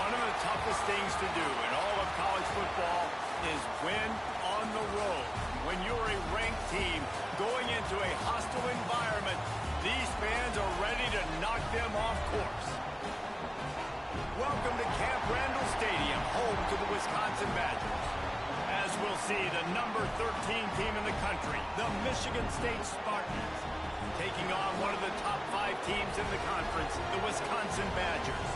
One of the toughest things to do in all of college football is win on the road. When you're a ranked team going into a hostile environment, these fans are ready to knock them off course. Welcome to Camp Randall Stadium, home to the Wisconsin Badgers. As we'll see, the number 13 team in the country, the Michigan State Spartans, taking on one of the top 5 teams in the conference, the Wisconsin Badgers.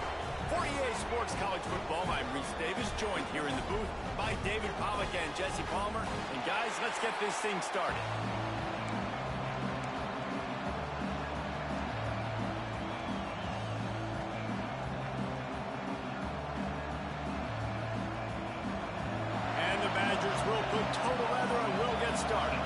For EA Sports College Football, I'm Reese Davis, joined here in the booth by David Pollack and Jesse Palmer. And guys, let's get this thing started. And the Badgers will put total leather and we'll get started.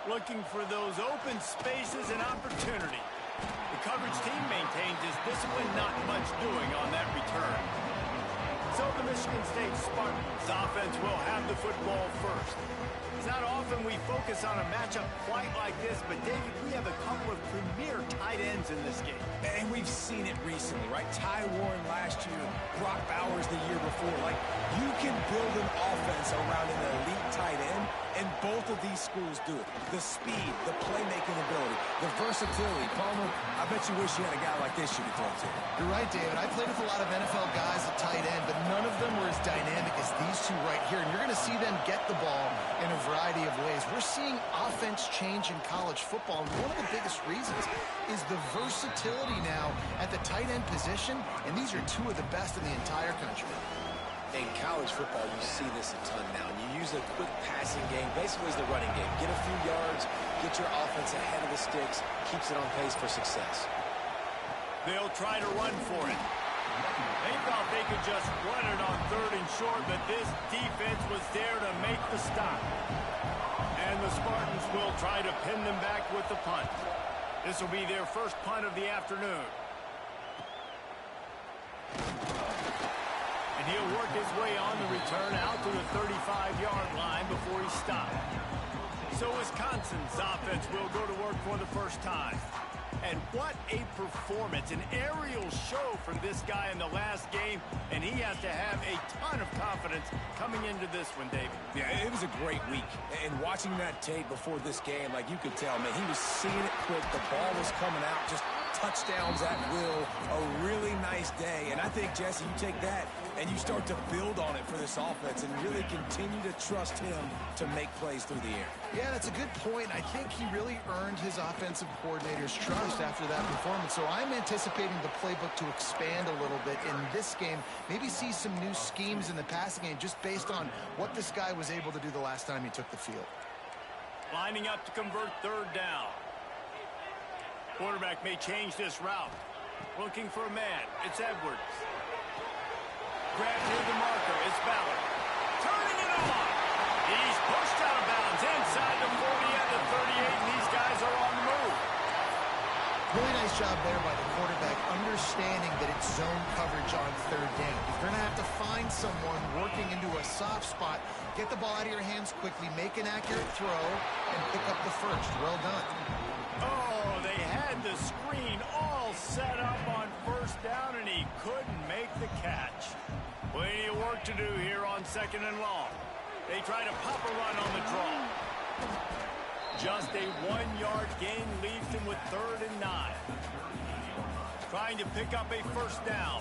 Looking for those open spaces and opportunity. The coverage team maintains his discipline, not much doing on that return. So the Michigan State Spartans offense will have the football first. It's not often we focus on a matchup quite like this, but David, we have a couple of premier tight ends in this game. And we've seen it recently, right? Ty Warren last year, Brock Bowers the year before. Like, you can build an offense around an elite tight end, and both of these schools do it. The speed, the playmaking ability, the versatility. Palmer, I bet you wish you had a guy like this you could throw to. You're right, David. I played with a lot of NFL guys at tight end, but none of them were as dynamic as these two right here. And you're going to see them get the ball in a variety of ways. We're seeing offense change in college football, and one of the biggest reasons is the versatility now at the tight end position, and these are two of the best in the entire country. In college football, you see this a ton now. And you use a quick passing game, basically as the running game. Get a few yards, get your offense ahead of the sticks, keeps it on pace for success. They'll try to run for it. They thought they could just run it on 3rd and short, but this defense was there to make the stop. And the Spartans will try to pin them back with the punt. This will be their first punt of the afternoon. And he'll work his way on the return out to the 35-yard line before he stopped. So Wisconsin's offense will go to work for the first time. And what a performance, an aerial show from this guy in the last game, and he has to have a ton of confidence coming into this one, David. Yeah, it was a great week. And watching that tape before this game, like you could tell, man, he was seeing it quick. The ball was coming out, just touchdowns at will. A really nice day. And I think, Jesse, you take that and you start to build on it for this offense and really continue to trust him to make plays through the air. Yeah, that's a good point. I think he really earned his offensive coordinator's trust after that performance. So I'm anticipating the playbook to expand a little bit in this game. Maybe see some new schemes in the passing game just based on what this guy was able to do the last time he took the field. Lining up to convert 3rd down. Quarterback may change this route. Looking for a man. It's Edwards. Grab near the marker. It's Ballard. Turning it on. He's pushed out of bounds inside the 40 at the 38, and these guys are on the move. Really nice job there by the quarterback, understanding that it's zone coverage on 3rd down. You're going to have to find someone working into a soft spot, get the ball out of your hands quickly, make an accurate throw, and pick up the first. Well done. Oh, they had the screen all set up on 1st down, and he couldn't make the catch. Plenty of work to do here on 2nd and long. They try to pop a run on the draw. Just a 1-yard gain leaves him with 3rd and 9. Trying to pick up a 1st down.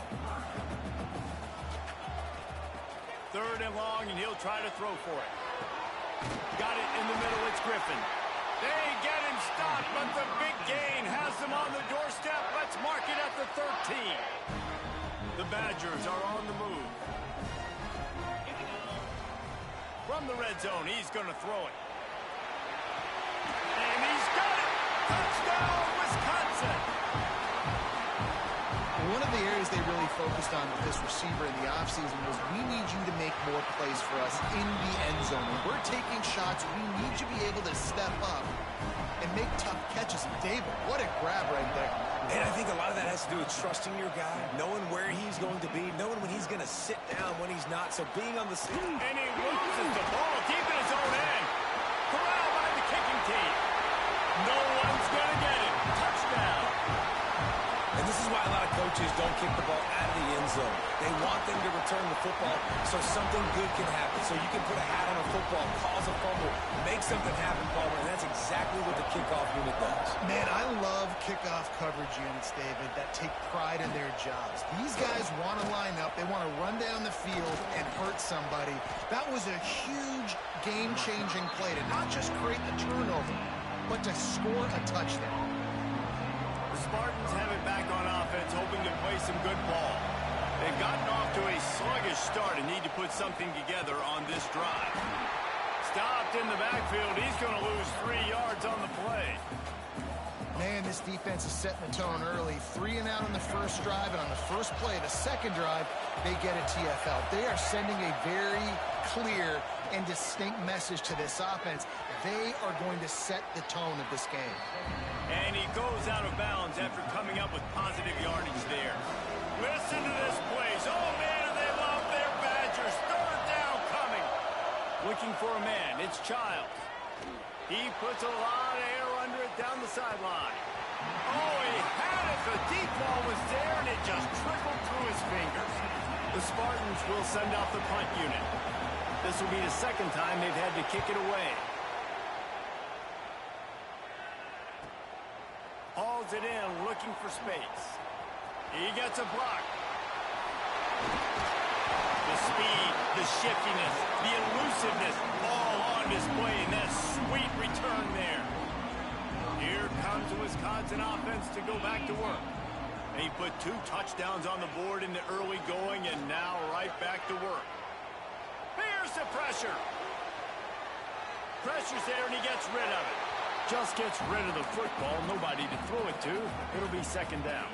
3rd and long, and he'll try to throw for it. Got it in the middle. It's Griffin. They get him stopped, but the big gain has them on the doorstep. Let's mark it at the 13. The Badgers are on the move. From the red zone, he's going to throw it. And he's got it! Touchdown, Wisconsin! One of the areas they really focused on with this receiver in the offseason was, we need you to make more plays for us in the end zone. When we're taking shots, we need you to be able to step up and make tough catches. David, what a grab right there. And I think a lot of that has to do with trusting your guy, knowing where he's going to be, knowing when he's going to sit down, when he's not. So being on the scene. And he loses the ball deep in his own end. Corralled by the kicking team. No one's going to get it. Touchdown. And this is why a lot of coaches don't kick the ball out of the end zone. They want them to return the football so something good can happen. So you can put a hat on a football, cause a fumble, make something happen, Palmer, and that's exactly what the kickoff unit does. Man, I love kickoff coverage units, David, that take pride in their jobs. These guys want to line up. They want to run down the field and hurt somebody. That was a huge game-changing play to not just create the turnover, but to score a touchdown. The Spartans have it back on offense, hoping to play some good ball. They've gotten off to a sluggish start and need to put something together on this drive. Stopped in the backfield. He's going to lose 3 yards on the play. Man, this defense is setting the tone early. 3 and out on the first drive, and on the first play, the second drive, they get a TFL. They are sending a very clear and distinct message to this offense. They are going to set the tone of this game. And he goes out of bounds after coming up with positive yardage there. Listen to this place. Oh, man, do they love their Badgers. Third down coming. Looking for a man. It's Childs. He puts a lot of air under it down the sideline. Oh, he had it. The deep ball was there, and it just trickled through his fingers. The Spartans will send off the punt unit. This will be the second time they've had to kick it away. Hauls it in, looking for space. He gets a block. The speed, the shiftiness, the elusiveness, all on display in that sweet return there. Here comes the Wisconsin offense to go back to work. They put 2 touchdowns on the board in the early going, and now right back to work. Here's the pressure. Pressure's there, and he gets rid of it. Just gets rid of the football, nobody to throw it to. It'll be second down.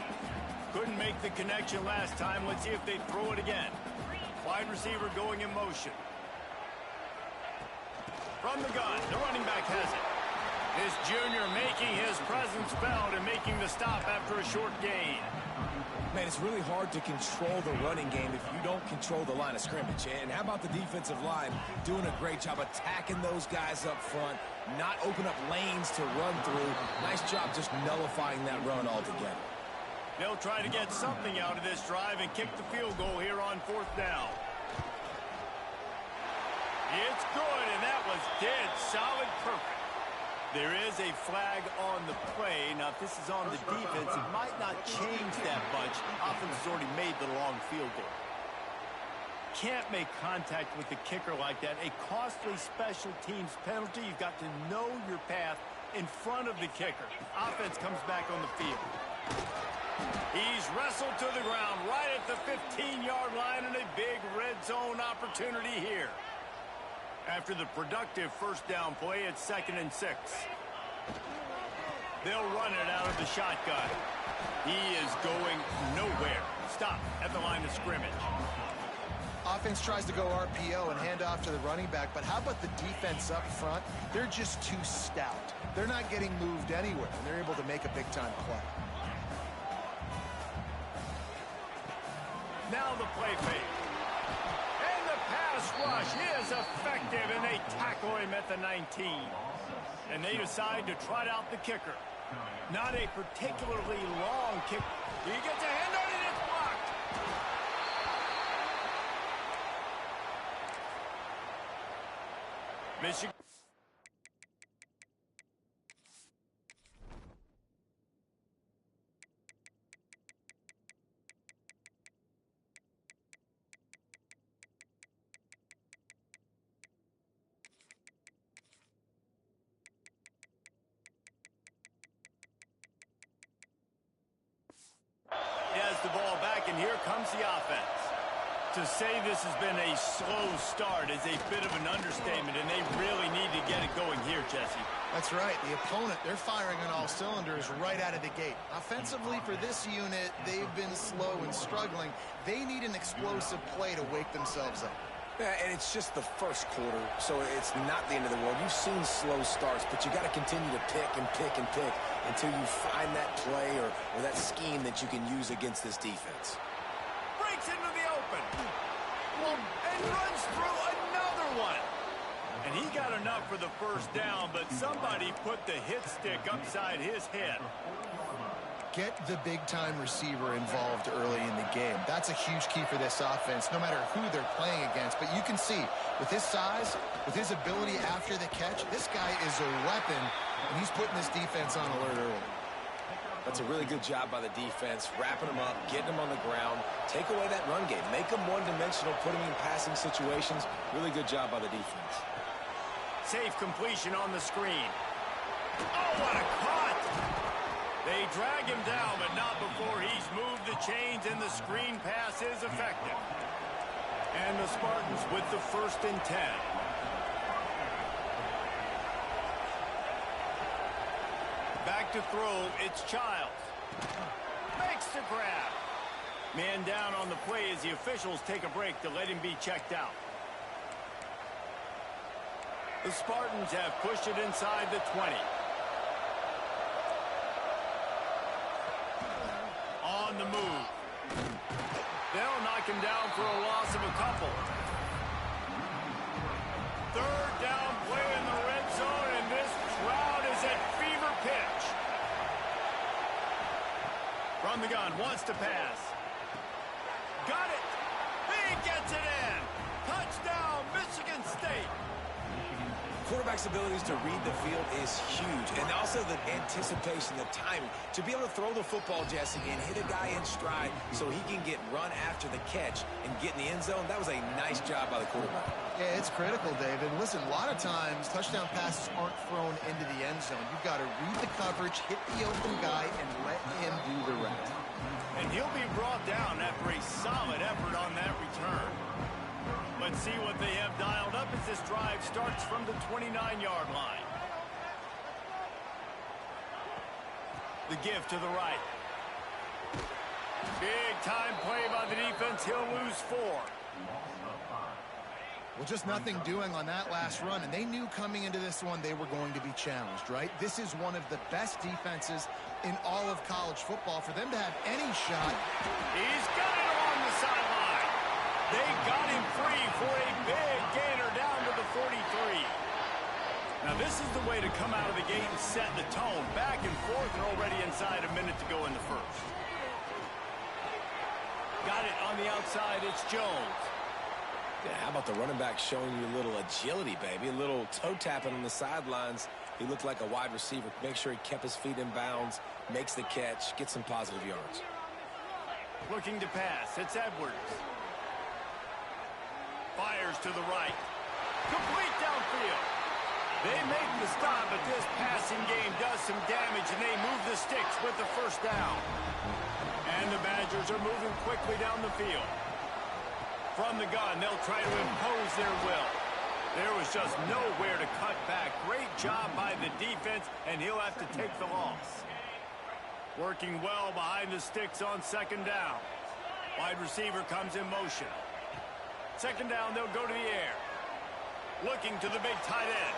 Couldn't make the connection last time. Let's see if they throw it again. Wide receiver going in motion. From the gun, the running back has it. This junior making his presence felt and making the stop after a short gain. Man, it's really hard to control the running game if you don't control the line of scrimmage. And how about the defensive line doing a great job attacking those guys up front, not open up lanes to run through. Nice job just nullifying that run altogether. They'll try to get something out of this drive and kick the field goal here on 4th down. It's good, and that was dead solid perfect. There is a flag on the play. Now, if this is on the defense, it might not change that much. Offense has already made the long field goal. Can't make contact with the kicker like that. A costly special teams penalty. You've got to know your path in front of the kicker. Offense comes back on the field. He's wrestled to the ground right at the 15-yard line, and a big red zone opportunity here. After the productive first down play, it's 2nd and 6. They'll run it out of the shotgun. He is going nowhere. Stop at the line of scrimmage. Offense tries to go RPO and hand off to the running back, but how about the defense up front? They're just too stout. They're not getting moved anywhere, and they're able to make a big-time play. Now the play fake. And the pass rush is effective, and they tackle him at the 19. And they decide to trot out the kicker. Not a particularly long kick. He gets a hand on it, and it's blocked. Michigan. He has the ball back, and here comes the offense. To say this has been a slow start is a bit of an understatement, and they really need to get it going here, Jesse. That's right. The opponent, they're firing on all cylinders right out of the gate. Offensively for this unit, they've been slow and struggling. They need an explosive play to wake themselves up. Yeah, and it's just the first quarter, so it's not the end of the world. You've seen slow starts, but you got to continue to pick and pick and pick until you find that play or that scheme that you can use against this defense. Breaks into the open. And runs through another one. And he got enough for the first down, but somebody put the hit stick upside his head. Get the big-time receiver involved early in the game. That's a huge key for this offense, no matter who they're playing against. But you can see, with his size, with his ability after the catch, this guy is a weapon, and he's putting this defense on alert early. That's a really good job by the defense, wrapping them up, getting them on the ground, take away that run game, make them one-dimensional, put them in passing situations. Really good job by the defense. Safe completion on the screen. Oh, what a cut! They drag him down, but not before he's moved the chains, and the screen pass is effective. And the Spartans with the 1st and 10. Back to throw, it's Childs. Makes the grab. Man down on the play as the officials take a break to let him be checked out. The Spartans have pushed it inside the 20. On the move. They'll knock him down for a loss of a couple. 3rd down play in the red zone, and this crowd is at fever pitch. From the gun, wants to pass. Got it. He gets it in. Touchdown, Michigan State. Quarterback's abilities to read the field is huge, and also the anticipation, the timing. To be able to throw the football, Jesse, and hit a guy in stride so he can get run after the catch and get in the end zone, that was a nice job by the quarterback. Yeah, it's critical, David. Listen, a lot of times touchdown passes aren't thrown into the end zone. You've got to read the coverage, hit the open guy, and let him do the rest. And he'll be brought down after a solid effort on that return. Let's see what they have dialed up as this drive starts from the 29-yard line. The give to the right. Big time play by the defense. He'll lose 4. Well, just nothing doing on that last run, and they knew coming into this one they were going to be challenged, right? This is one of the best defenses in all of college football. For them to have any shot. He's got it along the sideline. They got him free for a big gainer down to the 43. Now, this is the way to come out of the gate and set the tone. Back and forth, and already inside a minute to go in the first. Got it on the outside. It's Jones. Yeah, how about the running back showing you a little agility, baby? A little toe tapping on the sidelines. He looked like a wide receiver. Make sure he kept his feet in bounds, makes the catch, gets some positive yards. Looking to pass. It's Edwards. Fires to the right. Complete downfield. They make the stop, but this passing game does some damage, and they move the sticks with the first down. And the Badgers are moving quickly down the field. From the gun, they'll try to impose their will. There was just nowhere to cut back. Great job by the defense, and he'll have to take the loss. Working well behind the sticks on 2nd down. Wide receiver comes in motion. 2nd down, they'll go to the air. Looking to the big tight end.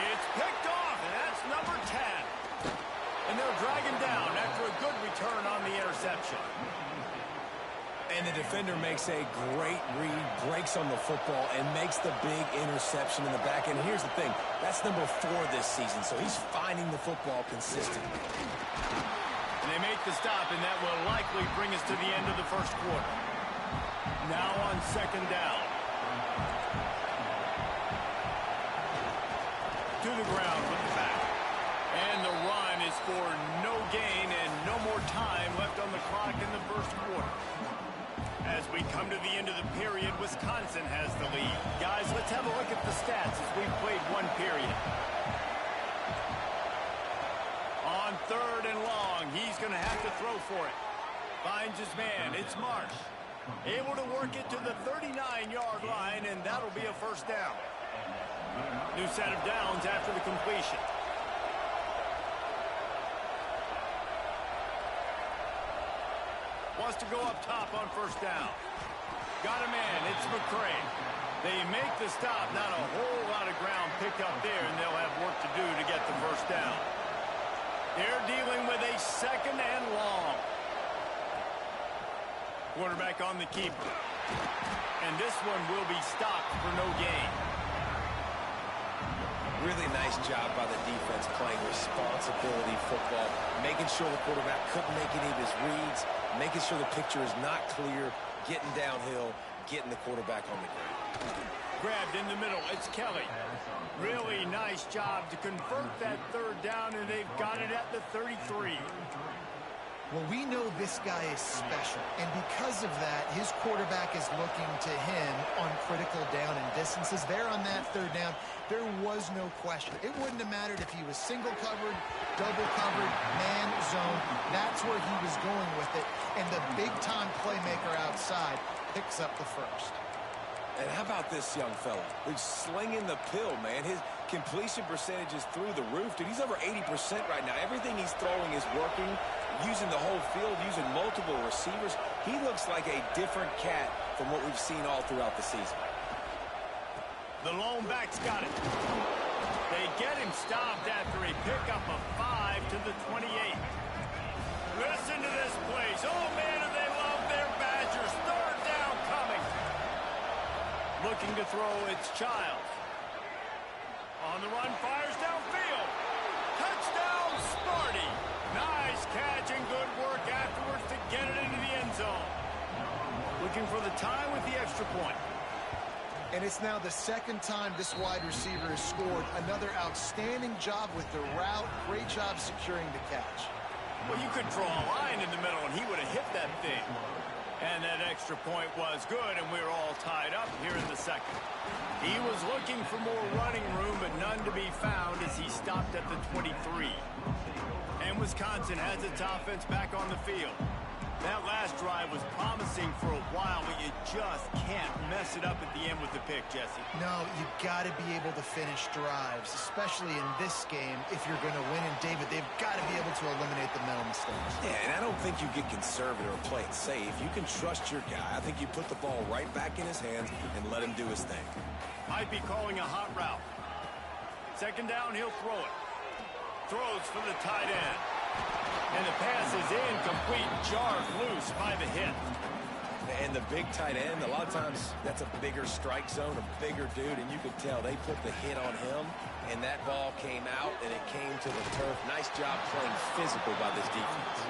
It's picked off, and that's number 10. And they'll drag him down after a good return on the interception. And the defender makes a great read, breaks on the football, and makes the big interception in the back end. Here's the thing. That's number 4 this season, so he's finding the football consistently. And they make the stop, and that will likely bring us to the end of the first quarter. Now on 2nd down. To the ground with the back. And the run is for no gain and no more time left on the clock in the first quarter. As we come to the end of the period, Wisconsin has the lead. Guys, let's have a look at the stats as we've played one period. On 3rd and long, he's going to have to throw for it. Finds his man. It's Marsh. Able to work it to the 39-yard line, and that'll be a first down. New set of downs after the completion. Wants to go up top on first down. Got a man. It's McCray. They make the stop. Not a whole lot of ground picked up there, and they'll have work to do to get the first down. They're dealing with a second and long. Quarterback on the keeper. And this one will be stopped for no gain. Really nice job by the defense playing responsibility football, making sure the quarterback couldn't make any of his reads, making sure the picture is not clear, getting downhill, getting the quarterback on the ground. Grabbed in the middle. It's Kelly. Really nice job to convert that third down, and they've got it at the 33. Well, we know this guy is special, and because of that, his quarterback is looking to him on critical down and distances. There on that third down, there was no question. It wouldn't have mattered if he was single covered, double covered, man zone. That's where he was going with it, and the big-time playmaker outside picks up the first. And how about this young fella? He's slinging the pill, man. His completion percentage is through the roof. Dude, he's over 80% right now. Everything he's throwing is working, using the whole field, using multiple receivers. He looks like a different cat from what we've seen all throughout the season. The lone back's got it. They get him stopped after a pickup of 5 to the 28. Listen to this place. Oh, man, do they love their Badgers. Third down coming. Looking to throw, it's Childs. On the run, fires downfield. Touchdown, Sparty. Nice catch and good work afterwards to get it into the end zone. Looking for the tie with the extra point. And it's now the second time this wide receiver has scored. Another outstanding job with the route. Great job securing the catch. Well, you could draw a line in the middle, and he would have hit that thing. And that extra point was good, and we're all tied up here in the second. He was looking for more running room, but none to be found as he stopped at the 23. And Wisconsin has its offense back on the field. That last drive was promising for a while, but you just can't mess it up at the end with the pick, Jesse. No, you got to be able to finish drives, especially in this game if you're going to win. And, David, they've got to be able to eliminate the mental mistakes. Yeah, and I don't think you get conservative or play it safe. You can trust your guy. I think you put the ball right back in his hands and let him do his thing. Might be calling a hot route. Second down, he'll throw it. Throws for the tight end. And the pass is incomplete, jarred loose by the hit. And the big tight end, a lot of times that's a bigger strike zone, a bigger dude, and you could tell they put the hit on him, and that ball came out, and it came to the turf. Nice job playing physical by this defense.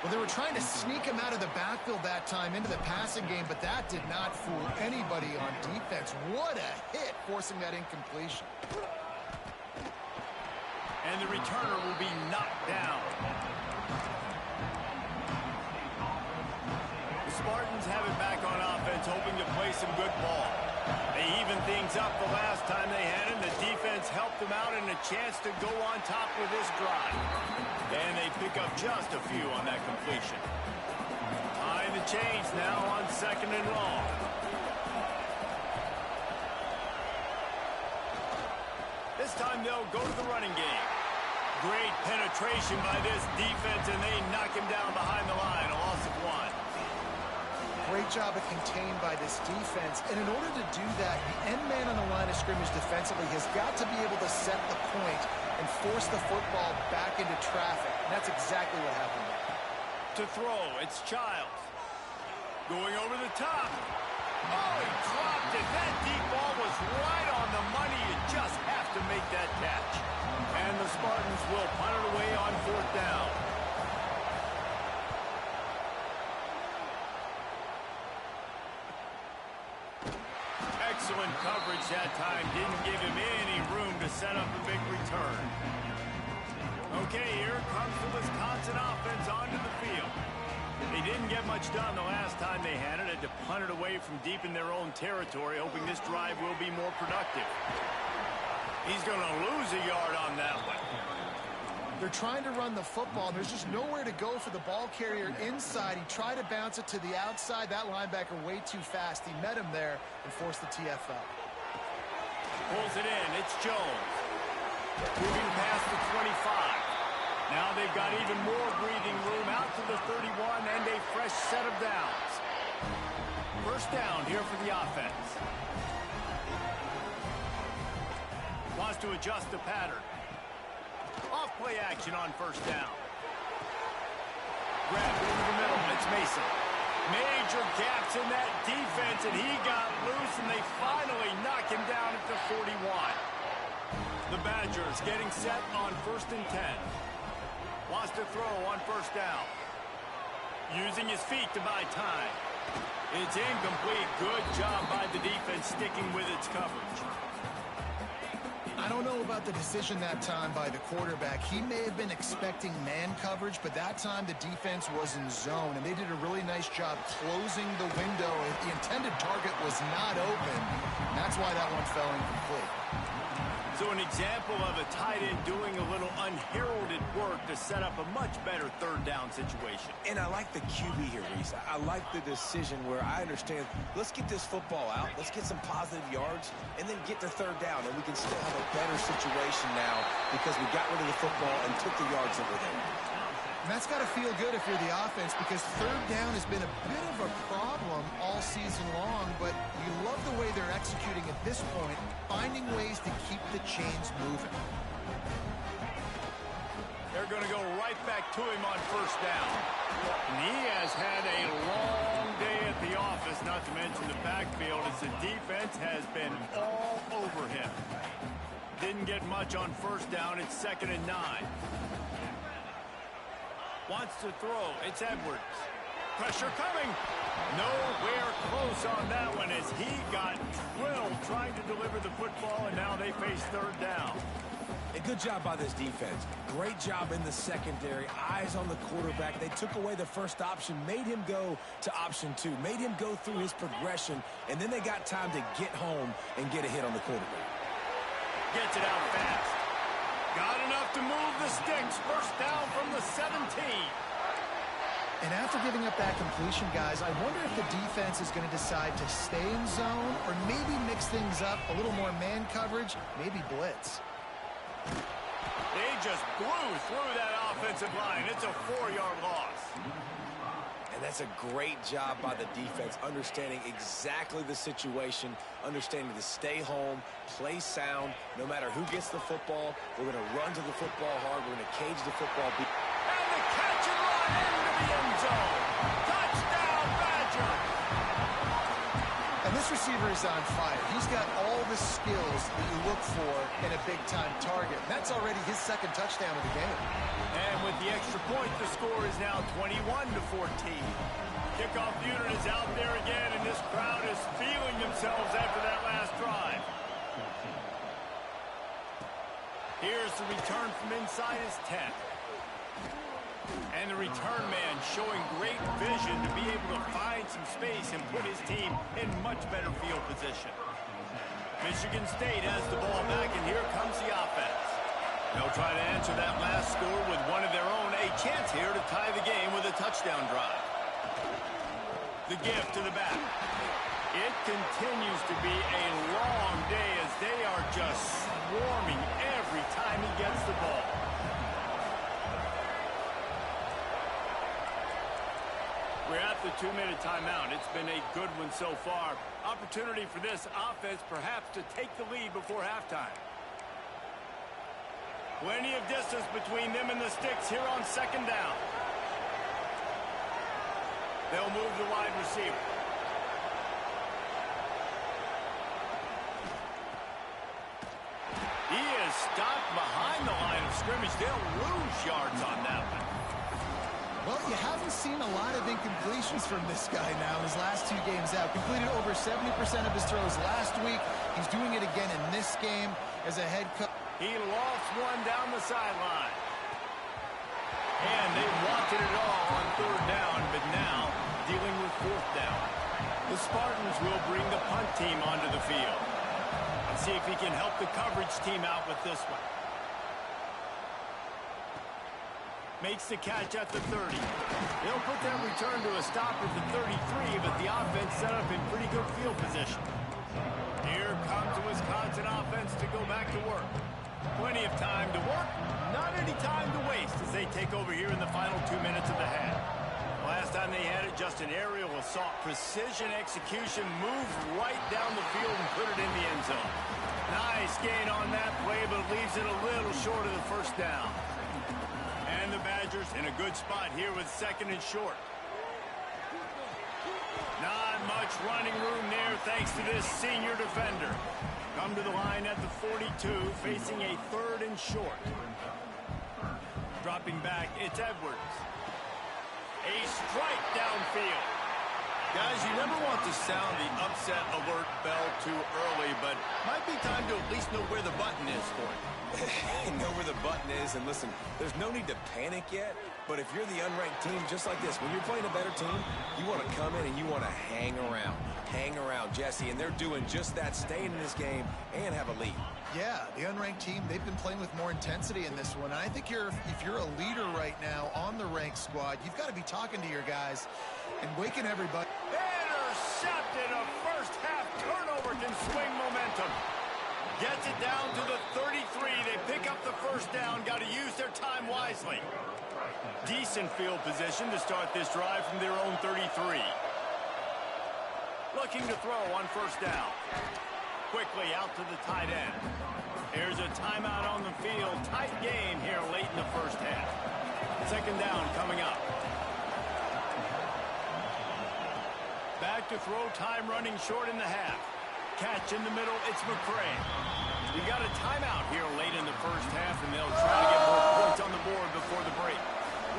Well, they were trying to sneak him out of the backfield that time into the passing game, but that did not fool anybody on defense. What a hit, forcing that incompletion. And the returner will be knocked down. The Spartans have it back on offense, hoping to play some good ball. They evened things up the last time they had him. The defense helped them out and a chance to go on top with this drive. And they pick up just a few on that completion. Tying the chains now on second and long. This time they'll go to the running game. Great penetration by this defense, and they knock him down behind the line, a loss of 1. Great job of contained by this defense. And in order to do that, the end man on the line of scrimmage defensively has got to be able to set the point and force the football back into traffic. And that's exactly what happened there. To throw, it's Childs. Going over the top. Oh, he dropped it. That deep ball was right on the money. You just have to make that catch. And the Spartans will punt it away on fourth down. Excellent coverage that time. Didn't give him any room to set up a big return. Okay, here comes the Wisconsin offense onto the field. They didn't get much done the last time they had it. Had to punt it away from deep in their own territory, hoping this drive will be more productive. He's going to lose a yard on that one. They're trying to run the football. There's just nowhere to go for the ball carrier inside. He tried to bounce it to the outside. That linebacker way too fast. He met him there and forced the TFL. Pulls it in. It's Jones. Moving past the 25. Now they've got even more breathing room out to the 31 and a fresh set of downs. First down here for the offense. Wants to adjust the pattern. Off play action on first down. Grab into the middle. It's Mason. Major gaps in that defense, and he got loose, and they finally knock him down at the 41. The Badgers getting set on 1st and 10. Wants to throw on first down. Using his feet to buy time. It's incomplete. Good job by the defense sticking with its coverage. I don't know about the decision that time by the quarterback. He may have been expecting man coverage, but that time the defense was in zone, and they did a really nice job closing the window. The intended target was not open, and that's why that one fell incomplete. So an example of a tight end doing a little unheralded work to set up a much better third down situation. And I like the QB here, Reese. I like the decision where I understand, let's get this football out, let's get some positive yards, and then get to third down, and we can still have a better situation now because we got rid of the football and took the yards that were there. And that's got to feel good if you're the offense, because third down has been a bit of a problem all season long, but you love the way they're executing at this point, finding ways to keep the chains moving. They're going to go right back to him on first down. And he has had a long day at the office, not to mention the backfield, as the defense has been all over him. Didn't get much on first down. It's 2nd and 9. Wants to throw. It's Edwards. Pressure coming. Nowhere close on that one as he got drilled trying to deliver the football, and now they face third down. A good job by this defense. Great job in the secondary. Eyes on the quarterback. They took away the first option, made him go to option 2, made him go through his progression, and then they got time to get home and get a hit on the quarterback. Gets it out fast. Got enough to move the sticks. First down from the 17. And after giving up that completion, guys, I wonder if the defense is going to decide to stay in zone or maybe mix things up, a little more man coverage, maybe blitz. They just blew through that offensive line. It's a 4-yard loss. And that's a great job by the defense, understanding exactly the situation, understanding to stay home, play sound. No matter who gets the football, we're going to run to the football hard. We're going to cage the football. And the catch and run into the end zone. Touchdown, Badger. And this receiver is on fire. He's got all the skills that you look for in a big-time target. That's already his 2nd touchdown of the game. And with the extra point, the score is now 21-14. Kickoff unit is out there again, and this crowd is feeling themselves after that last drive. Here's the return from inside his 10. And the return man showing great vision to be able to find some space and put his team in much better field position. Michigan State has the ball back, and here comes the offense. They'll try to answer that last score with one of their own. A chance here to tie the game with a touchdown drive. The gift to the back. It continues to be a long day as they are just swarming every time he gets the ball. We're at the 2-minute timeout. It's been a good one so far. Opportunity for this offense perhaps to take the lead before halftime. Plenty of distance between them and the sticks here on 2nd down. They'll move the wide receiver. He is stopped behind the line of scrimmage. They'll lose yards on that one. Well, you haven't seen a lot of incompletions from this guy now his last 2 games out. Completed over 70% of his throws last week. He's doing it again in this game as a head coach. He lofts one down the sideline. And they wanted it all on 3rd down, but now dealing with 4th down. The Spartans will bring the punt team onto the field. Let's see if he can help the coverage team out with this one. Makes the catch at the 30. They'll put that return to a stop at the 33, but the offense set up in pretty good field position. Here comes the Wisconsin offense to go back to work. Plenty of time to work, not any time to waste as they take over here in the final 2 minutes of the half. Last time they had it, just an aerial assault. Precision execution, moved right down the field and put it in the end zone. Nice gain on that play, but leaves it a little short of the first down. And the Badgers in a good spot here with 2nd and short. Not much running room there thanks to this senior defender. Come to the line at the 42, facing a 3rd and short. Dropping back, it's Edwards. A strike downfield. Guys, you never want to sound the upset alert bell too early, but might be time to at least know where the button is for it. Know where the button is, and listen, there's no need to panic yet, but if you're the unranked team, just like this, when you're playing a better team, you want to come in and you want to hang around. Hang around, Jesse, and they're doing just that, staying in this game and have a lead. Yeah, the unranked team, they've been playing with more intensity in this one. And I think if you're a leader right now on the ranked squad, you've got to be talking to your guys and waking everybody. Intercepted. A first half turnover can swing momentum. Gets it down to the 33. They pick up the first down. Got to use their time wisely. Decent field position to start this drive from their own 33. Looking to throw on first down. Quickly out to the tight end. Here's a timeout on the field. Tight game here late in the first half. 2nd down coming up. Back to throw, time running short in the half. Catch in the middle, it's McCray. We got a timeout here late in the first half, and they'll try to get more points on the board before the break.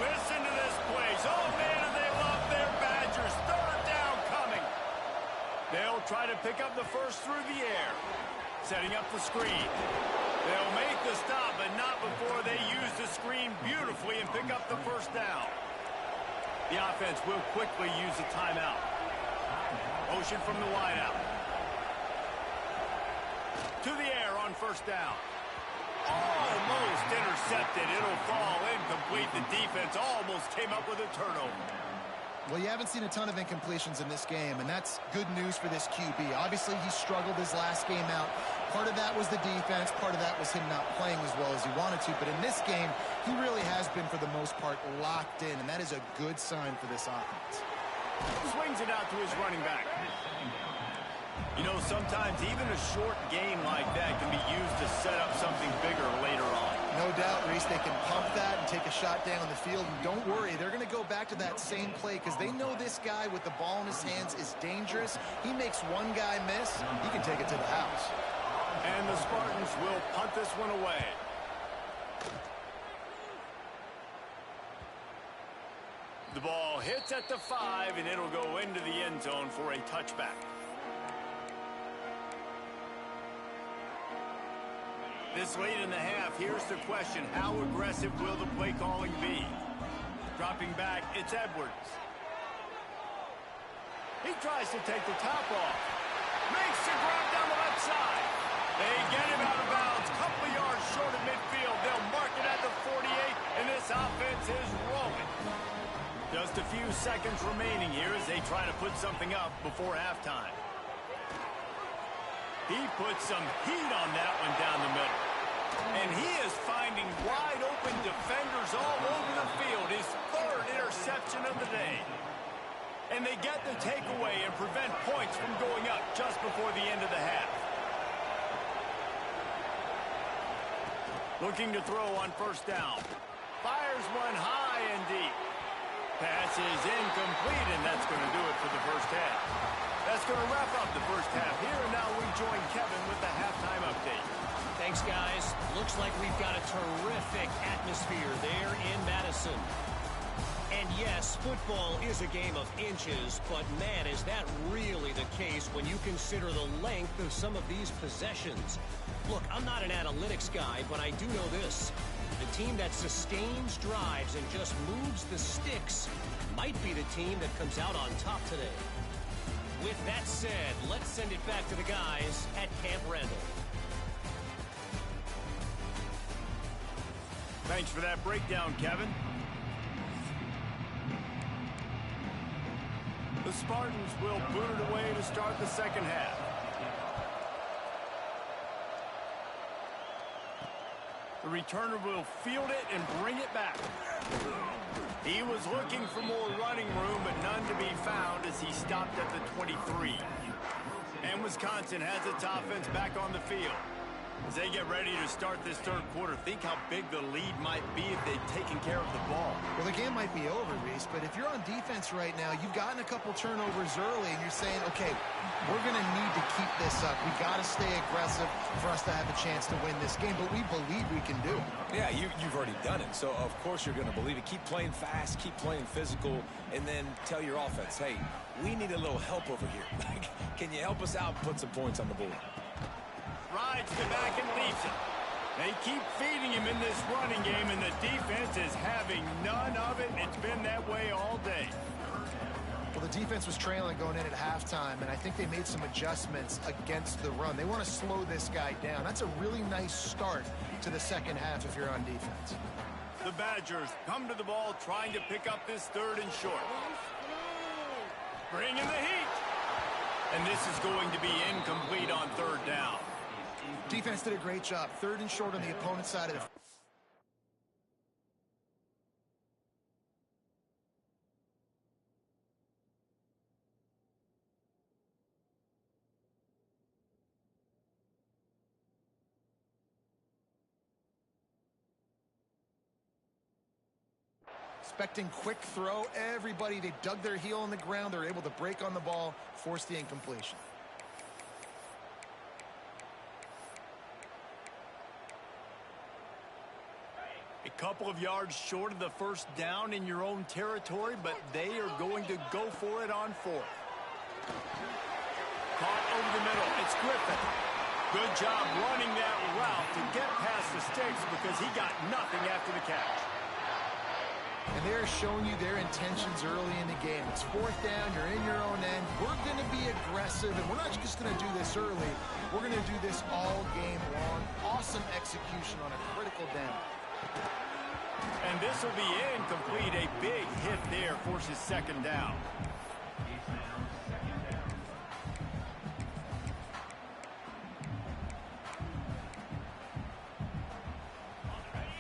Listen to this place. Oh, man, and they love their Badgers. 3rd down coming. They'll try to pick up the first through the air. Setting up the screen. They'll make the stop, but not before they use the screen beautifully and pick up the first down. The offense will quickly use a timeout. Motion from the wideout. To the air on first down. Almost intercepted. It'll fall incomplete. The defense almost came up with a turnover. Well, you haven't seen a ton of incompletions in this game, and that's good news for this QB. Obviously, he struggled his last game out. Part of that was the defense. Part of that was him not playing as well as he wanted to. But in this game, he really has been, for the most part, locked in, and that is a good sign for this offense. Swings it out to his running back. You know, sometimes even a short game like that can be used to set up something bigger later on. No doubt, Reese, they can pump that and take a shot down the field. And don't worry, they're going to go back to that same play because they know this guy with the ball in his hands is dangerous. He makes one guy miss, he can take it to the house. And the Spartans will punt this one away. The ball hits at the 5, and it'll go into the end zone for a touchback. This late in the half, here's the question. How aggressive will the play calling be? Dropping back, it's Edwards. He tries to take the top off. Makes the grab down the left side. They get him out of bounds. Couple of yards short of midfield. They'll mark it at the 48, and this offense is rolling. Just a few seconds remaining here as they try to put something up before halftime. He puts some heat on that one down the middle. And he is finding wide open defenders all over the field. His 3rd interception of the day. And they get the takeaway and prevent points from going up just before the end of the half. Looking to throw on first down. Fires one high and deep. Pass is incomplete, and that's going to do it for the first half. That's going to wrap up the first half here, and now we join Kevin with the halftime update. Thanks, guys. Looks like we've got a terrific atmosphere there in Madison. And yes, football is a game of inches, but man, is that really the case when you consider the length of some of these possessions. Look, I'm not an analytics guy, but I do know this. The team that sustains drives and just moves the sticks might be the team that comes out on top today. With that said, let's send it back to the guys at Camp Randall. Thanks for that breakdown, Kevin. The Spartans will boot it away to start the second half. The returner will field it and bring it back. He was looking for more running room, but none to be found as he stopped at the 23. And Wisconsin has its offense back on the field. As they get ready to start this third quarter, think how big the lead might be if they'd taken care of the ball. Well, the game might be over, Reese, but if you're on defense right now, you've gotten a couple turnovers early, and you're saying, okay, we're going to need to keep this up. We got to stay aggressive for us to have a chance to win this game, but we believe we can do it. Yeah, you've already done it, so of course you're going to believe it. Keep playing fast, keep playing physical, and then tell your offense, hey, we need a little help over here. Can you help us out and put some points on the board? Rides to back and leaves it. They keep feeding him in this running game, and the defense is having none of it. It's been that way all day. Well, the defense was trailing going in at halftime, and I think they made some adjustments against the run. They want to slow this guy down. That's a really nice start to the second half if you're on defense. The Badgers come to the ball trying to pick up this third and short. Bring in the heat. And this is going to be incomplete on third down. Defense did a great job. Third and short on the opponent's side of the... Expecting quick throw. Everybody, they dug their heel on the ground. They're able to break on the ball, force the incompletion. A couple of yards short of the first down in your own territory, but they are going to go for it on fourth. Caught over the middle. It's Griffin. Good job running that route to get past the sticks because he got nothing after the catch. And they're showing you their intentions early in the game. It's fourth down. You're in your own end. We're going to be aggressive, and we're not just going to do this early. We're going to do this all game long. Awesome execution on a critical down. And this will be incomplete. A big hit there forces second down.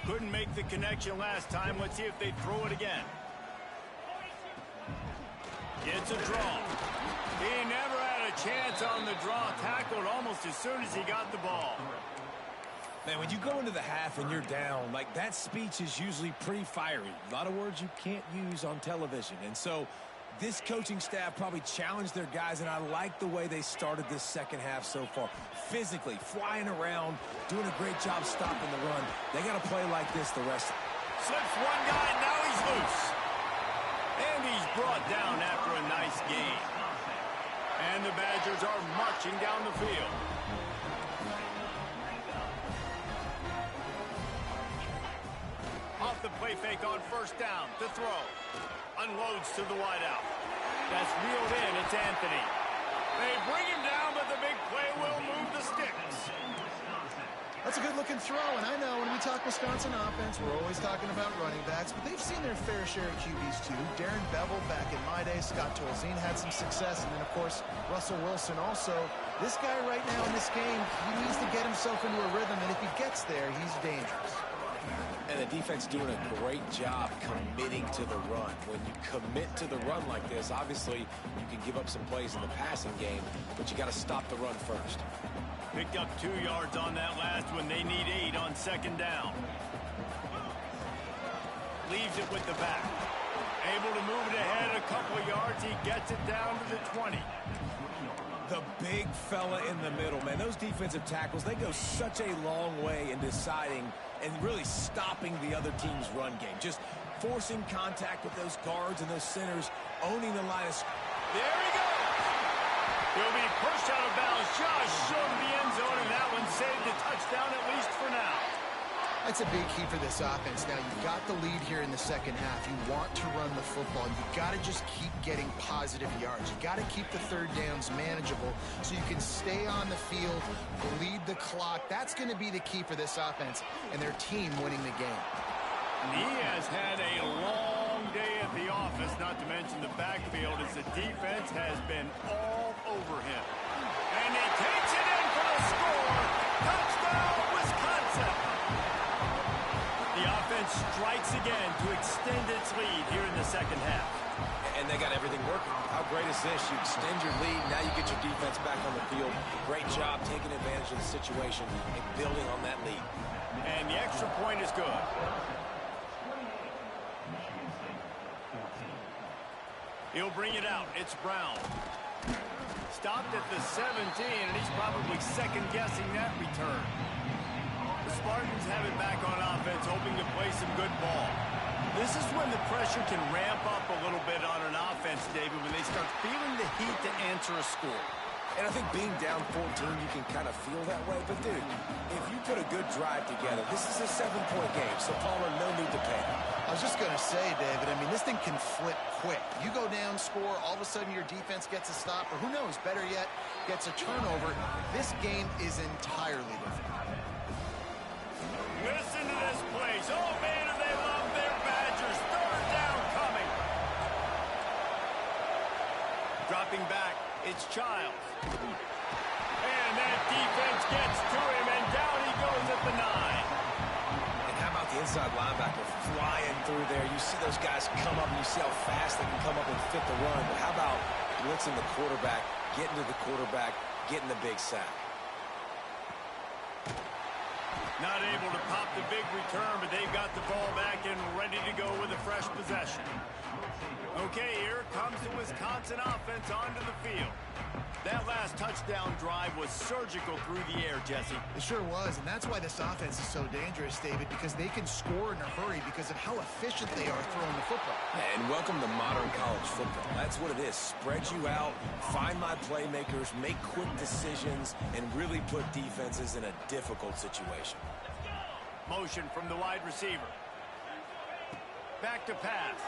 Couldn't make the connection last time. Let's see if they throw it again. Gets a draw. He never had a chance on the draw. Tackled almost as soon as he got the ball. Man, when you go into the half and you're down, like that speech is usually pretty fiery. A lot of words you can't use on television. And so this coaching staff probably challenged their guys, and I like the way they started this second half so far. Physically, flying around, doing a great job stopping the run. They got to play like this the rest. Slips one guy, now he's loose. And he's brought down after a nice gain. And the Badgers are marching down the field. Off the play fake on first down to throw. Unloads to the wideout. That's reeled in. It's Anthony. They bring him down, but the big play will move the sticks. That's a good-looking throw, and I know when we talk Wisconsin offense, we're always talking about running backs, but they've seen their fair share of QBs too. Darren Bevel back in my day, Scott Tolzien had some success, and then, of course, Russell Wilson also. This guy right now in this game, he needs to get himself into a rhythm, and if he gets there, he's dangerous. And the defense doing a great job committing to the run. When you commit to the run like this, obviously you can give up some plays in the passing game, but you got to stop the run first. Picked up 2 yards on that last one. They need 8 on second down. Leaves it with the back. Able to move it ahead a couple of yards. He gets it down to the 20. The big fella in the middle, man. Those defensive tackles, they go such a long way in deciding and really stopping the other team's run game. Just forcing contact with those guards and those centers, owning the line of... There he goes! He'll be pushed out of bounds just short of the end zone, and that one saved a touchdown at least for now. That's a big key for this offense. Now, you've got the lead here in the second half. You want to run the football. You've got to just keep getting positive yards. You've got to keep the third downs manageable so you can stay on the field, bleed the clock. That's going to be the key for this offense and their team winning the game. He has had a long long day at the office, not to mention the backfield, as the defense has been all over him. And he takes it in for the score. Touchdown, Wisconsin. The offense strikes again to extend its lead here in the second half. And they got everything working. How great is this? You extend your lead, now you get your defense back on the field. Great job taking advantage of the situation and building on that lead. And the extra point is good. He'll bring it out. It's Brown. Stopped at the 17, and he's probably second-guessing that return. The Spartans have it back on offense, hoping to play some good ball. This is when the pressure can ramp up a little bit on an offense, David, when they start feeling the heat to answer a score. And I think being down 14, you can kind of feel that way. But, dude, if you put a good drive together, this is a 7-point game. So, Palmer, no need to panic. I was just going to say, David, I mean, this thing can flip quick. You go down, score, all of a sudden your defense gets a stop, or who knows, better yet, gets a turnover. This game is entirely different. Listen to this place. Oh, man, do they love their Badgers. Third down coming. Dropping back, it's Childs. And that defense gets to him, and down he goes at the 9. And how about the inside linebacker flying through there? You see those guys come up, and you see how fast they can come up and fit the run. But how about blitzing the quarterback, getting to the quarterback, getting the big sack? Not able to pop the big return, but they've got the ball back and ready to go with a fresh possession. Okay, here comes the Wisconsin offense onto the field. That last touchdown drive was surgical through the air, Jesse. It sure was, and that's why this offense is so dangerous, David, because they can score in a hurry because of how efficient they are throwing the football. And welcome to modern college football. That's what it is. Spread you out, find my playmakers, make quick decisions, and really put defenses in a difficult situation. Motion from the wide receiver. Back to pass.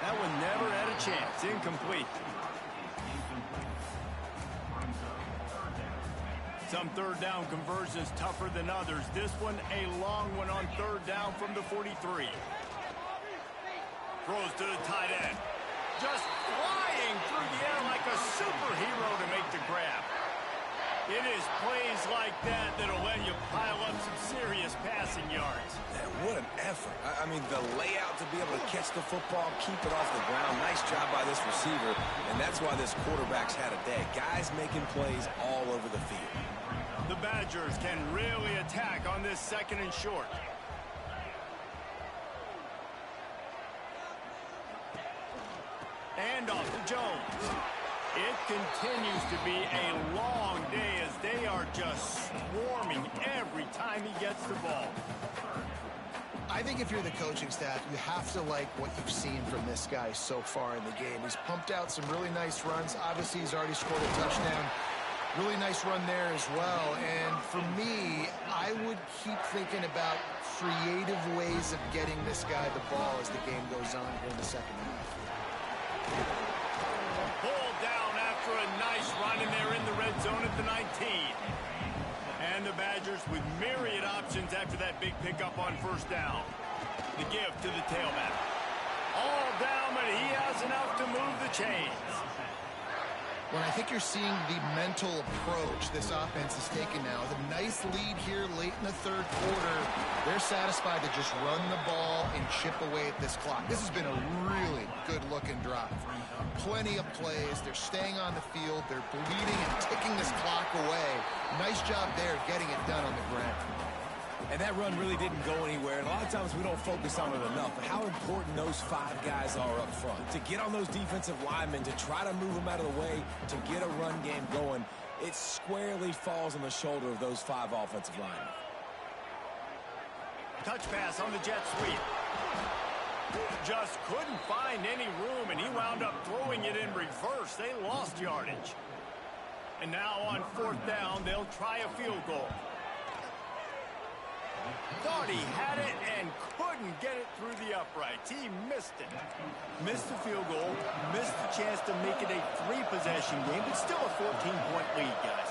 That one never had a chance. Incomplete. Some third down conversions tougher than others. This one a long one on third down from the 43. Throws to the tight end. Just flying through the air like a superhero to make the grab. It is plays like that that'll let you pile up some serious passing yards. Man, what an effort. I mean, the layout to be able to catch the football, keep it off the ground. Nice job by this receiver, and that's why this quarterback's had a day. Guys making plays all over the field. The Badgers can really attack on this second and short. And off to Jones. It continues to be a long day as they are just swarming every time he gets the ball. I think if you're the coaching staff, you have to like what you've seen from this guy so far in the game. He's pumped out some really nice runs. Obviously, he's already scored a touchdown. Really nice run there as well. And for me, I would keep thinking about creative ways of getting this guy the ball as the game goes on here in the second half. Pulled down after a nice run, and they're in the red zone at the 19. And the Badgers with myriad options after that big pickup on first down. The give to the tailback. All down, but he has enough to move the chains. Well, I think you're seeing the mental approach this offense is taking now. The nice lead here late in the third quarter. They're satisfied to just run the ball and chip away at this clock. This has been a really good-looking drive. Plenty of plays. They're staying on the field. They're bleeding and ticking this clock away. Nice job there getting it done on the ground. And that run really didn't go anywhere. And a lot of times we don't focus on it enough. But how important those 5 guys are up front. To get on those defensive linemen, to try to move them out of the way, to get a run game going, it squarely falls on the shoulder of those 5 offensive linemen. Touch pass on the jet sweep. Just couldn't find any room, and he wound up throwing it in reverse. They lost yardage. And now on fourth down, they'll try a field goal. Thought he had it and couldn't get it through the uprights. He missed it. Missed the field goal, missed the chance to make it a 3-possession game, but still a 14-point lead, guys.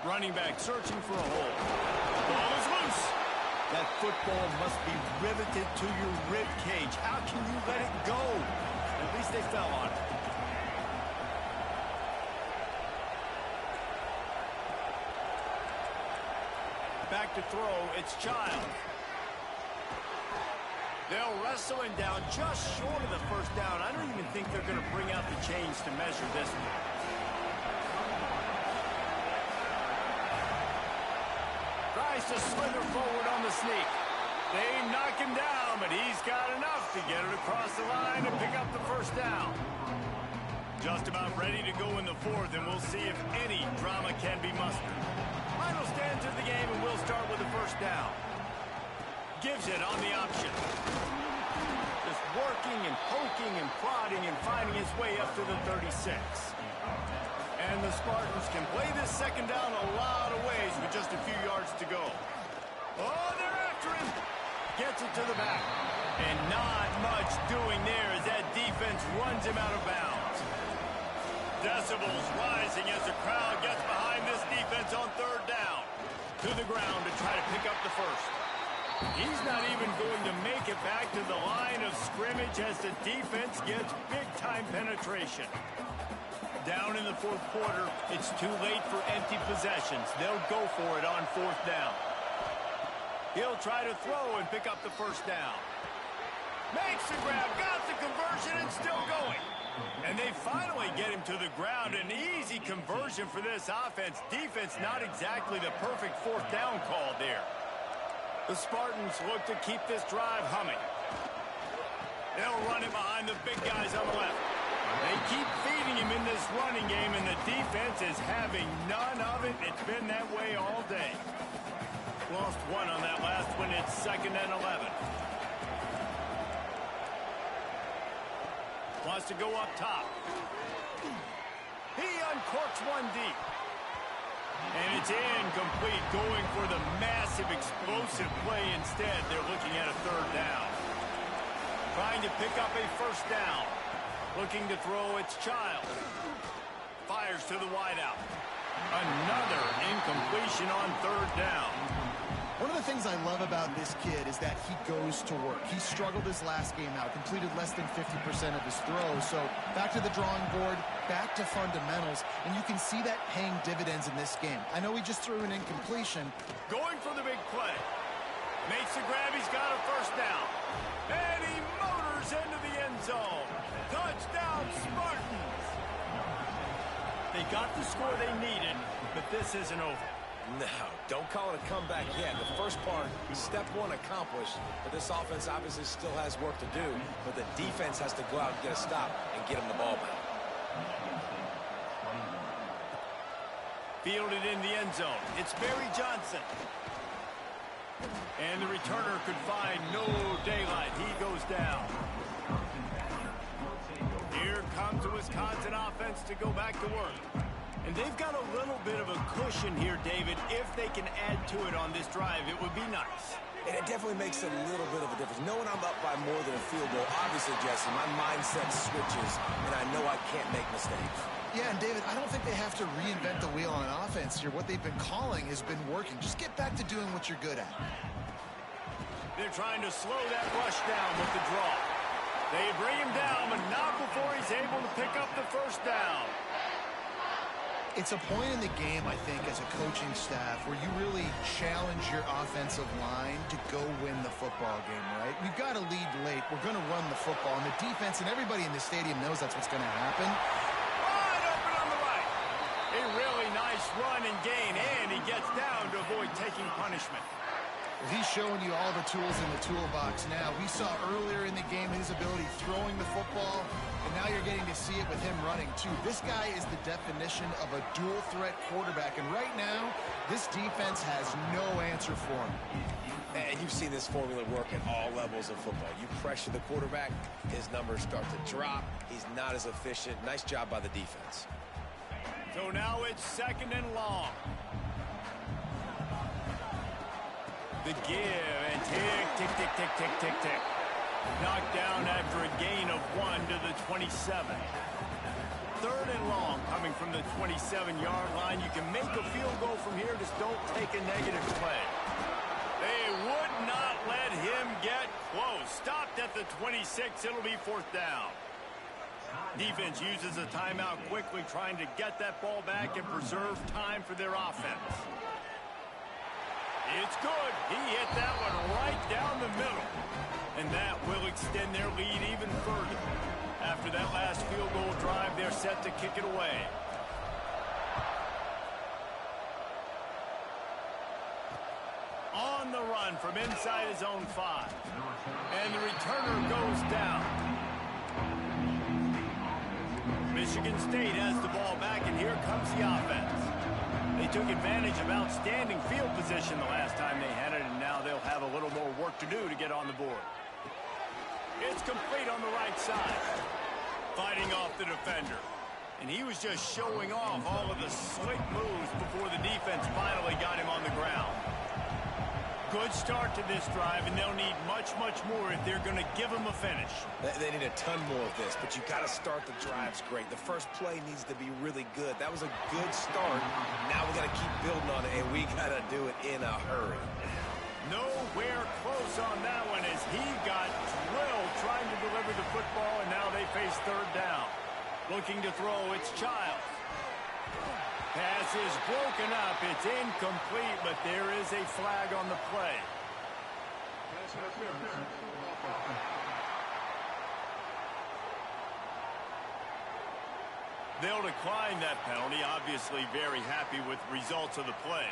Running back searching for a hole. Ball is loose. That football must be riveted to your rib cage. How can you let it go? At least they fell on it. Back to throw, it's Child. They'll wrestle him down just short of the first down. I don't even think they're going to bring out the chains to measure this one. Tries to slither forward on the sneak. They knock him down, but he's got enough to get it across the line and pick up the first down. Just about ready to go in the fourth, and we'll see if any drama can be mustered. Final stands of the game, and we'll start with the first down. Gives it on the option. Just working and poking and prodding and finding his way up to the 36. And the Spartans can play this second down a lot of ways with just a few yards to go. Oh, they're after him. Gets it to the back. And not much doing there as that defense runs him out of bounds. Decibels rising as the crowd gets behind this defense on third down. To the ground to try to pick up the first. He's not even going to make it back to the line of scrimmage as the defense gets big-time penetration. Down in the fourth quarter, it's too late for empty possessions. They'll go for it on fourth down. He'll try to throw and pick up the first down. Makes the grab, got the conversion, and still going. And they finally get him to the ground. An easy conversion for this offense. Defense not exactly the perfect fourth down call there. The Spartans look to keep this drive humming. They'll run it behind the big guys on the left. They keep feeding him in this running game, and the defense is having none of it. It's been that way all day. Lost one on that last one. It's 2nd and 11. Wants to go up top. He uncorks one deep. And it's incomplete, going for the massive explosive play instead. They're looking at a third down. Trying to pick up a first down. Looking to throw, it's Child. Fires to the wideout. Another incompletion on third down. One of the things I love about this kid is that he goes to work. He struggled his last game out, completed less than 50% of his throws. So back to the drawing board, back to fundamentals, and you can see that paying dividends in this game. I know he just threw an incompletion. Going for the big play. Makes the grab, he's got a first down. And he motors into the end zone. Touchdown, Spartans! They got the score they needed, but this isn't over. No, don't call it a comeback yet. The first part, step one accomplished, but this offense obviously still has work to do, but the defense has to go out and get a stop and get him the ball back. Fielded in the end zone. It's Barry Johnson. And the returner could find no daylight. He goes down. Here comes the Wisconsin offense to go back to work. And they've got a little bit of a cushion here, David. If they can add to it on this drive, it would be nice. And it definitely makes a little bit of a difference. Knowing I'm up by more than a field goal, obviously, Jesse, my mindset switches, and I know I can't make mistakes. Yeah, and David, I don't think they have to reinvent the wheel on offense here. What they've been calling has been working. Just get back to doing what you're good at. They're trying to slow that rush down with the draw. They bring him down, but not before he's able to pick up the first down. It's a point in the game, I think, as a coaching staff where you really challenge your offensive line to go win the football game, right? We've got to lead late. We're going to run the football. And the defense and everybody in the stadium knows that's what's going to happen. Wide open on the right. A really nice run and gain, and he gets down to avoid taking punishment. Well, he's showing you all the tools in the toolbox now. We saw earlier in the game his ability throwing the football, and now you're getting to see it with him running, too. This guy is the definition of a dual-threat quarterback, and right now, this defense has no answer for him. And you've seen this formula work at all levels of football. You pressure the quarterback, his numbers start to drop. He's not as efficient. Nice job by the defense. So now it's 2nd and long. The give, and tick, tick, tick, tick, tick, tick, tick. Knocked down after a gain of 1 to the 27. 3rd and long coming from the 27-yard line. You can make a field goal from here, just don't take a negative play. They would not get close. Stopped at the 26. It'll be 4th down. Defense uses a timeout quickly, trying to get that ball back and preserve time for their offense. It's good. He hit that one right down the middle. And that will extend their lead even further. After that last field goal drive, they're set to kick it away. On the run from inside his own 5. And the returner goes down. Michigan State has the ball back, and here comes the offense. They took advantage of outstanding field position the last time they had it, and now they'll have a little more work to do to get on the board. It's complete on the right side. Fighting off the defender. And he was just showing off all of the slick moves before the defense finally got him on the ground. Good start to this drive, and they'll need much, much more if they're going to give them a finish. They need a ton more of this, but you got to start the drives great. The first play needs to be really good. That was a good start. Now we got to keep building on it, and we got to do it in a hurry. Nowhere close on that one as he got drilled trying to deliver the football, and now they face 3rd down. Looking to throw, it's Childs. Pass is broken up. It's incomplete, but there is a flag on the play. They'll decline that penalty, obviously very happy with the results of the play.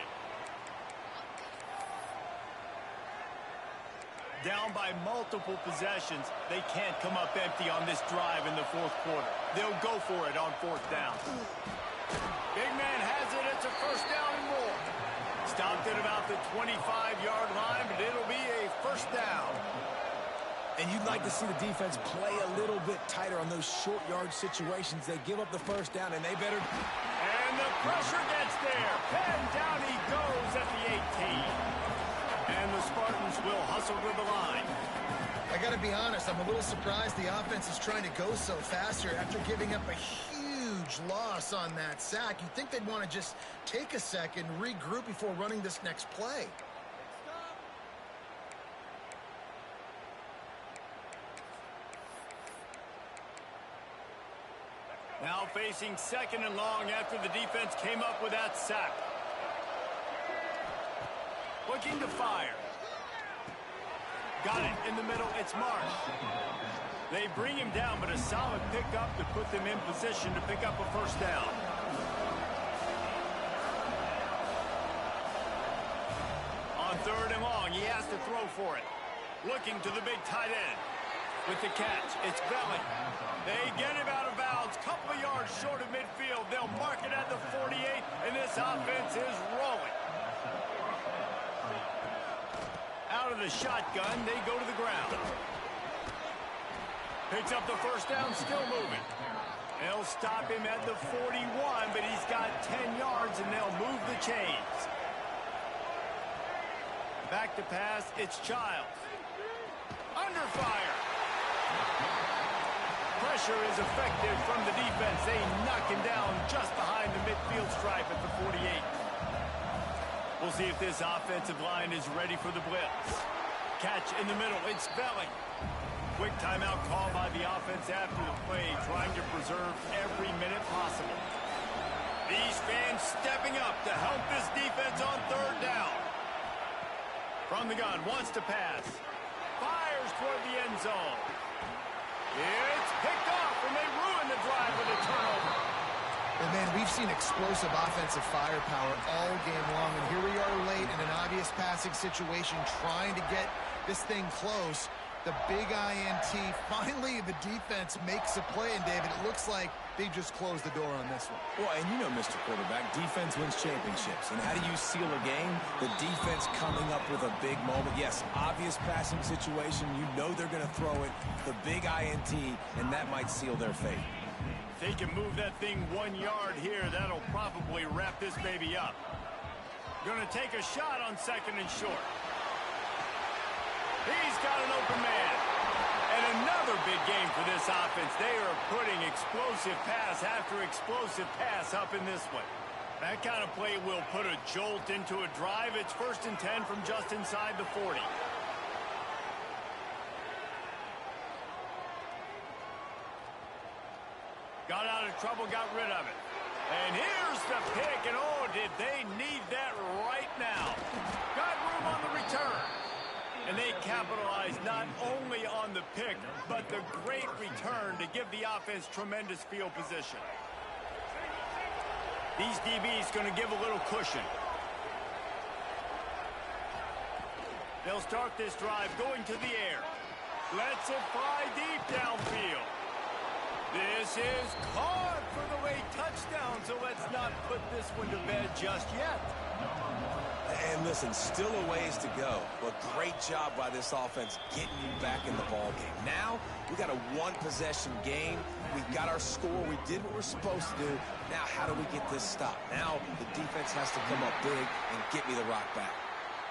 Down by multiple possessions, they can't come up empty on this drive in the 4th quarter. They'll go for it on 4th down. Big man has it. It's a 1st down and more. Stopped at about the 25-yard line, but it'll be a 1st down. And you'd like to see the defense play a little bit tighter on those short yard situations. They give up the 1st down, and they better... And the pressure gets there. And down he goes at the 18. And the Spartans will hustle to the line. I got to be honest, I'm a little surprised the offense is trying to go so fast here after giving up a huge loss on that sack. You'd think they'd want to just take a second, regroup before running this next play. Now facing 2nd and long after the defense came up with that sack. Looking to fire. Got it in the middle. It's Marsh. They bring him down, but a solid pickup to put them in position to pick up a 1st down. On 3rd and long, he has to throw for it. Looking to the big tight end. With the catch, it's Belly. They get him out of bounds, couple of yards short of midfield. They'll mark it at the 48, and this offense is rolling. Out of the shotgun, they go to the ground. Picks up the 1st down, still moving. They'll stop him at the 41, but he's got 10 yards, and they'll move the chains. Back to pass, it's Childs. Under fire. Pressure is effective from the defense. They knock him down just behind the midfield stripe at the 48. We'll see if this offensive line is ready for the blitz. Catch in the middle. It's Belling. Quick timeout call by the offense after the play, trying to preserve every minute possible. These fans stepping up to help this defense on 3rd down. From the gun, wants to pass. Fires toward the end zone. It's picked off, and they ruin the drive with a turnover. And man, we've seen explosive offensive firepower all game long, and here we are late in an obvious passing situation, trying to get this thing close. The big INT, finally the defense makes a play, and David, it looks like they just closed the door on this one. Well, and you know, Mr. Quarterback, defense wins championships. And how do you seal a game? The defense coming up with a big moment. Yes, obvious passing situation. You know they're going to throw it. The big INT, and that might seal their fate. If they can move that thing 1 yard here, that'll probably wrap this baby up. Going to take a shot on 2nd and short. He's got an open man. And another big game for this offense. They are putting explosive pass after explosive pass up in this one. That kind of play will put a jolt into a drive. It's 1st and 10 from just inside the 40. Got out of trouble, got rid of it. And here's the pick, and oh, did they need that right now. Got room on the return. And they capitalized not only on the pick, but the great return to give the offense tremendous field position. These DBs going to give a little cushion. They'll start this drive going to the air. Lets it fly deep downfield. This is caught for the late touchdown, so let's not put this one to bed just yet. And listen, still a ways to go, but great job by this offense getting you back in the ball game. Now, we got a one-possession game. We got our score. We did what we're supposed to do. Now, how do we get this stopped? Now, the defense has to come up big and get me the rock back.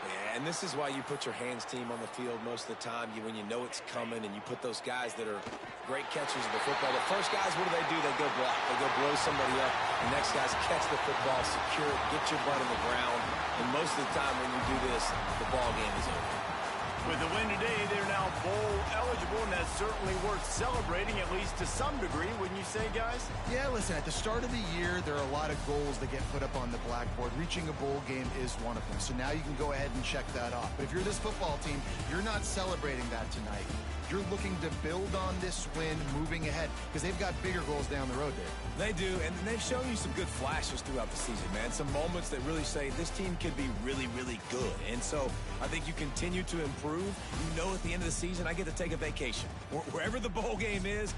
Yeah, and this is why you put your hands team on the field most of the time. When you know it's coming, and you put those guys that are great catchers of the football. The first guys, what do? They go block. They go blow somebody up. The next guys catch the football, secure it, get your butt on the ground. And most of the time when you do this, the ball game is over. With the win today, they're now bowl eligible, and that's certainly worth celebrating, at least to some degree, wouldn't you say, guys? Yeah, listen, at the start of the year, there are a lot of goals that get put up on the blackboard. Reaching a bowl game is one of them. So now you can go ahead and check that off. But if you're this football team, you're not celebrating that tonight. You're looking to build on this win moving ahead because they've got bigger goals down the road there. They do, and they've shown you some good flashes throughout the season, man. Some moments that really say this team could be really, really good. And so I think you continue to improve. You know at the end of the season, I get to take a vacation. Wherever the bowl game is,